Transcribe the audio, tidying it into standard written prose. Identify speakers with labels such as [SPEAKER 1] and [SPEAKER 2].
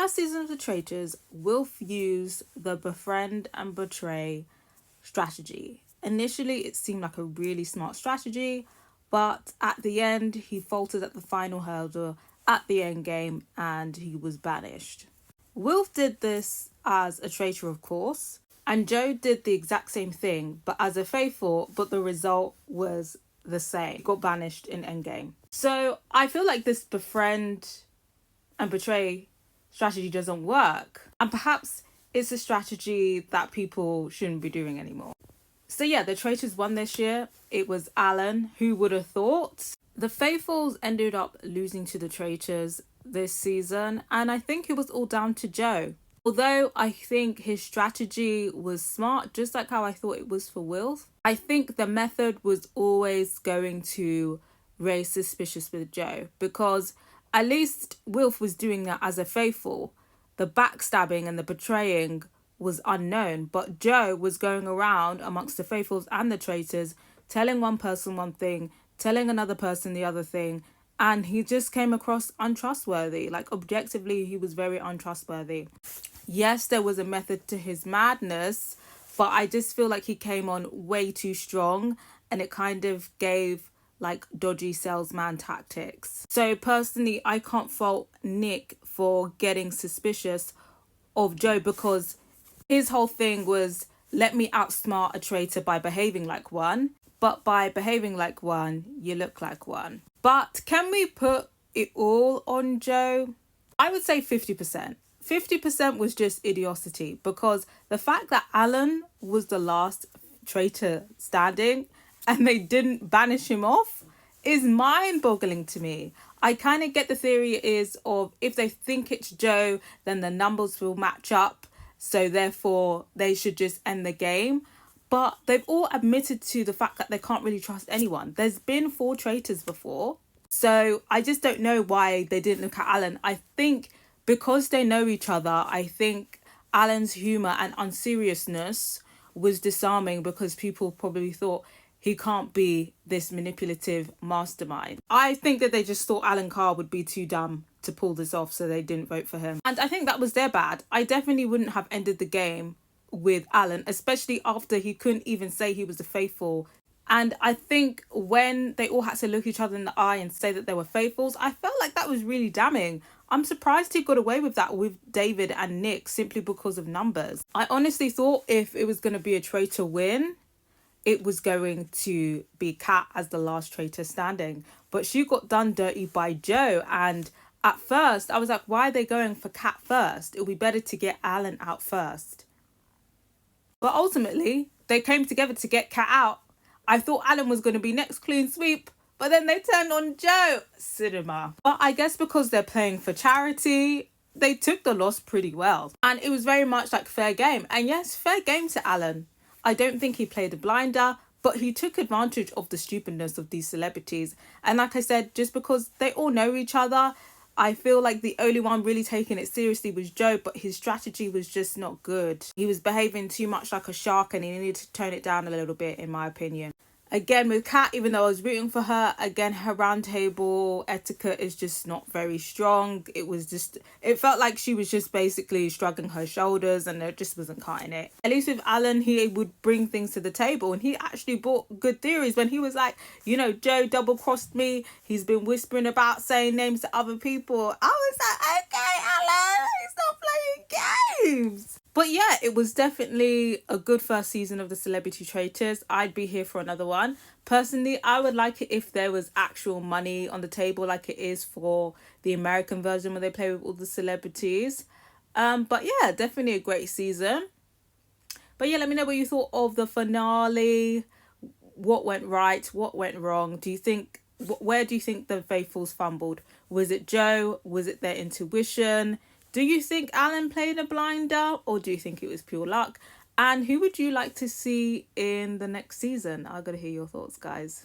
[SPEAKER 1] first season of the Traitors, Wilf used the befriend and betray strategy. Initially, it seemed like a really smart strategy, but at the end, he faltered at the final hurdle at the end game and he was banished. Wilf did this as a traitor, of course, and Joe did the exact same thing, but as a faithful, but the result was the same. He got banished in endgame. So I feel like this befriend and betray strategy doesn't work. And perhaps it's a strategy that people shouldn't be doing anymore. So yeah, the Traitors won this year. It was Alan. Who would have thought? The Faithfuls ended up losing to the Traitors this season, and I think it was all down to Joe. Although I think his strategy was smart, just like how I thought it was for Wilf, I think the method was always going to raise suspicion with Joe, because at least Wilf was doing that as a faithful. The backstabbing and the betraying was unknown, but Joe was going around amongst the faithfuls and the traitors, telling one person one thing, telling another person the other thing, and he just came across untrustworthy. Like, objectively, he was very untrustworthy. Yes, there was a method to his madness, but I just feel like he came on way too strong, and it kind of gave like dodgy salesman tactics. So personally, I can't fault Nick for getting suspicious of Joe, because his whole thing was, let me outsmart a traitor by behaving like one, but by behaving like one, you look like one. But can we put it all on Joe? I would say 50%. 50% was just idiocy, because the fact that Alan was the last traitor standing and they didn't banish him off is mind-boggling to me. I kind of get the theory is of, if they think it's Joe, then the numbers will match up, so therefore they should just end the game. But they've all admitted to the fact that they can't really trust anyone. There's been 4 traitors before, so I just don't know why they didn't look at Alan. I think because they know each other, I think Alan's humour and unseriousness was disarming, because people probably thought he can't be this manipulative mastermind. I think that they just thought Alan Carr would be too dumb to pull this off, so they didn't vote for him. And I think that was their bad. I definitely wouldn't have ended the game with Alan, especially after he couldn't even say he was a faithful. And I think when they all had to look each other in the eye and say that they were faithfuls, I felt like that was really damning. I'm surprised he got away with that with David and Nick, simply because of numbers. I honestly thought if it was going to be a traitor win, it was going to be Kat as the last traitor standing. But she got done dirty by Joe. And at first, I was like, why are they going for Kat first? It would be better to get Alan out first. But ultimately, they came together to get Kat out. I thought Alan was going to be next clean sweep, but then they turned on Joe. Cinema. But I guess because they're playing for charity, they took the loss pretty well. And it was very much like fair game. And yes, fair game to Alan. I don't think he played a blinder, but he took advantage of the stupidness of these celebrities. And like I said, just because they all know each other, I feel like the only one really taking it seriously was Joe, but his strategy was just not good. He was behaving too much like a shark, and he needed to tone it down a little bit, in my opinion. Again, with Kat, even though I was rooting for her, again, her round table etiquette is just not very strong. It felt like she was just basically shrugging her shoulders, and it just wasn't cutting it. At least with Alan, he would bring things to the table, and he actually brought good theories when he was like, Joe double-crossed me. He's been whispering about saying names to other people. I was like, okay, Alan, stop playing games. But yeah, it was definitely a good first season of the Celebrity Traitors. I'd be here for another one. Personally, I would like it if there was actual money on the table, like it is for the American version where they play with all the celebrities. But yeah, definitely a great season. But yeah, let me know what you thought of the finale. What went right? What went wrong? Where do you think the Faithfuls fumbled? Was it Joe? Was it their intuition? Do you think Alan played a blinder, or do you think it was pure luck? And who would you like to see in the next season? I've got to hear your thoughts, guys.